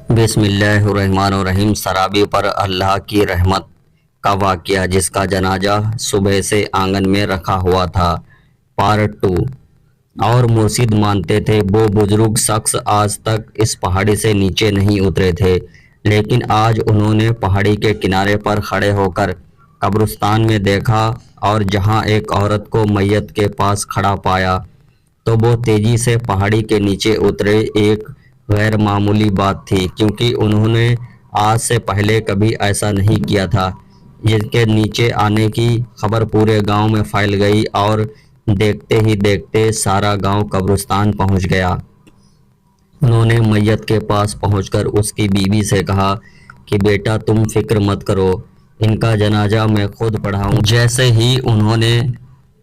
بسم اللہ الرحمن الرحیم۔ سرابی پر اللہ کی رحمت کا واقعہ، جس کا جنازہ صبح سے آنگن میں رکھا ہوا تھا۔ پارٹ 2۔ اور مرشد مانتے تھے وہ بزرگ شخص آج تک اس پہاڑی سے نیچے نہیں اترے تھے، لیکن آج انہوں نے پہاڑی کے کنارے پر کھڑے ہو کر قبرستان میں دیکھا، اور جہاں ایک عورت کو میت کے پاس کھڑا پایا تو وہ تیزی سے پہاڑی کے نیچے اترے۔ ایک غیر معمولی بات تھی، کیونکہ انہوں نے آج سے پہلے کبھی ایسا نہیں کیا تھا۔ جس کے نیچے آنے کی خبر پورے گاؤں میں پھیل گئی، اور دیکھتے ہی دیکھتے سارا گاؤں قبرستان پہنچ گیا۔ انہوں نے میت کے پاس پہنچ کر اس کی بیوی سے کہا کہ بیٹا تم فکر مت کرو، ان کا جنازہ میں خود پڑھاؤں۔ جیسے ہی انہوں نے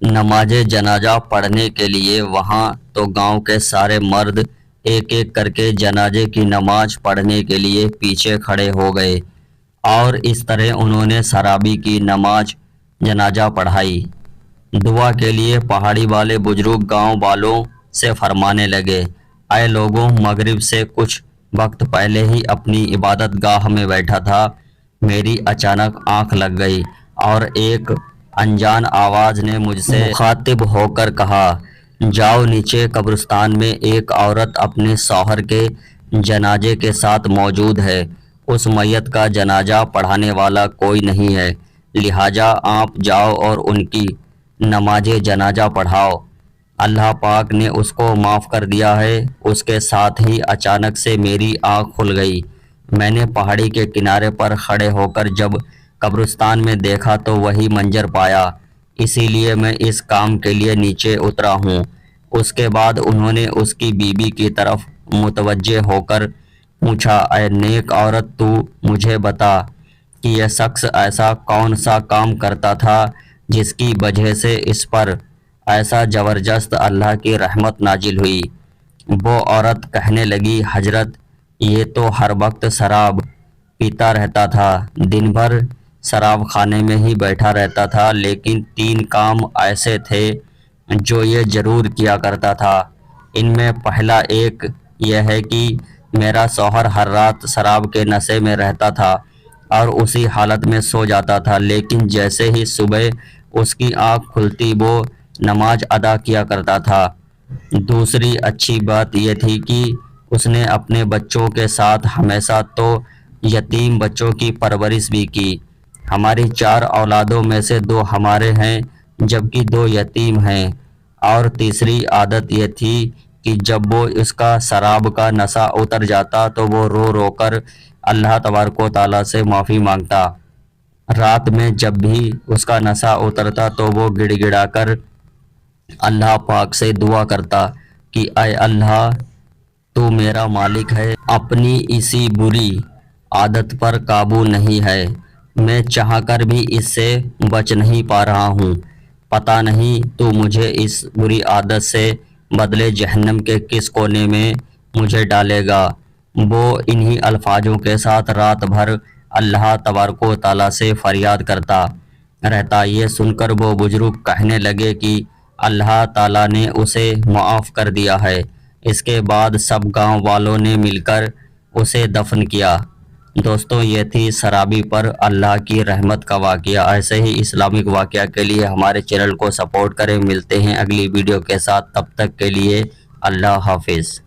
نماز جنازہ پڑھنے کے لیے وہاں تو گاؤں کے سارے مرد ایک ایک کر کے جنازے کی نماز پڑھنے کے لیے پیچھے کھڑے ہو گئے، اور اس طرح انہوں نے سرابی کی نماز جنازہ پڑھائی۔ دعا کے لیے پہاڑی والے بزرگ گاؤں والوں سے فرمانے لگے، اے لوگوں، مغرب سے کچھ وقت پہلے ہی اپنی عبادت گاہ میں بیٹھا تھا، میری اچانک آنکھ لگ گئی، اور ایک انجان آواز نے مجھ سے مخاطب ہو کر کہا، جاؤ نیچے قبرستان میں ایک عورت اپنے شوہر کے جنازے کے ساتھ موجود ہے، اس میت کا جنازہ پڑھانے والا کوئی نہیں ہے، لہٰذا آپ جاؤ اور ان کی نماز جنازہ پڑھاؤ، اللہ پاک نے اس کو معاف کر دیا ہے۔ اس کے ساتھ ہی اچانک سے میری آنکھ کھل گئی، میں نے پہاڑی کے کنارے پر کھڑے ہو کر جب قبرستان میں دیکھا تو وہی منظر پایا، اسی لیے میں اس کام کے لیے نیچے اترا ہوں۔ اس کے بعد انہوں نے اس کی بیوی کی طرف متوجہ ہو کر پوچھا، اے نیک عورت، تو مجھے بتا کہ یہ شخص ایسا کون سا کام کرتا تھا جس کی وجہ سے اس پر ایسا زبردست اللہ کی رحمت نازل ہوئی؟ وہ عورت کہنے لگی، حضرت، یہ تو ہر وقت شراب پیتا رہتا تھا، دن بھر شراب خانے میں ہی بیٹھا رہتا تھا، لیکن 3 کام ایسے تھے جو یہ ضرور کیا کرتا تھا۔ ان میں پہلا ایک یہ ہے کہ میرا شوہر ہر رات شراب کے نشے میں رہتا تھا اور اسی حالت میں سو جاتا تھا، لیکن جیسے ہی صبح اس کی آنکھ کھلتی وہ نماز ادا کیا کرتا تھا۔ دوسری اچھی بات یہ تھی کہ اس نے اپنے بچوں کے ساتھ ہمیشہ تو یتیم بچوں کی پرورش بھی کی۔ ہماری 4 اولادوں میں سے 2 ہمارے ہیں، جبکہ 2 یتیم ہیں۔ اور تیسری عادت یہ تھی کہ جب وہ اس کا شراب کا نشہ اتر جاتا تو وہ رو رو کر اللہ تبارک و تعالیٰ سے معافی مانگتا۔ رات میں جب بھی اس کا نشہ اترتا تو وہ گڑ گڑا کر اللہ پاک سے دعا کرتا کہ اے اللہ، تو میرا مالک ہے، اپنی اسی بری عادت پر قابو نہیں ہے، میں چاہ کر بھی اس سے بچ نہیں پا رہا ہوں، پتہ نہیں تو مجھے اس بری عادت سے بدلے جہنم کے کس کونے میں مجھے ڈالے گا۔ وہ انہی الفاظوں کے ساتھ رات بھر اللہ تبارک و تعالیٰ سے فریاد کرتا رہتا۔ یہ سن کر وہ بزرگ کہنے لگے کہ اللہ تعالیٰ نے اسے معاف کر دیا ہے۔ اس کے بعد سب گاؤں والوں نے مل کر اسے دفن کیا۔ دوستوں، یہ تھی سرابی پر اللہ کی رحمت کا واقعہ۔ ایسے ہی اسلامک واقعہ کے لیے ہمارے چینل کو سپورٹ کریں۔ ملتے ہیں اگلی ویڈیو کے ساتھ، تب تک کے لیے اللہ حافظ۔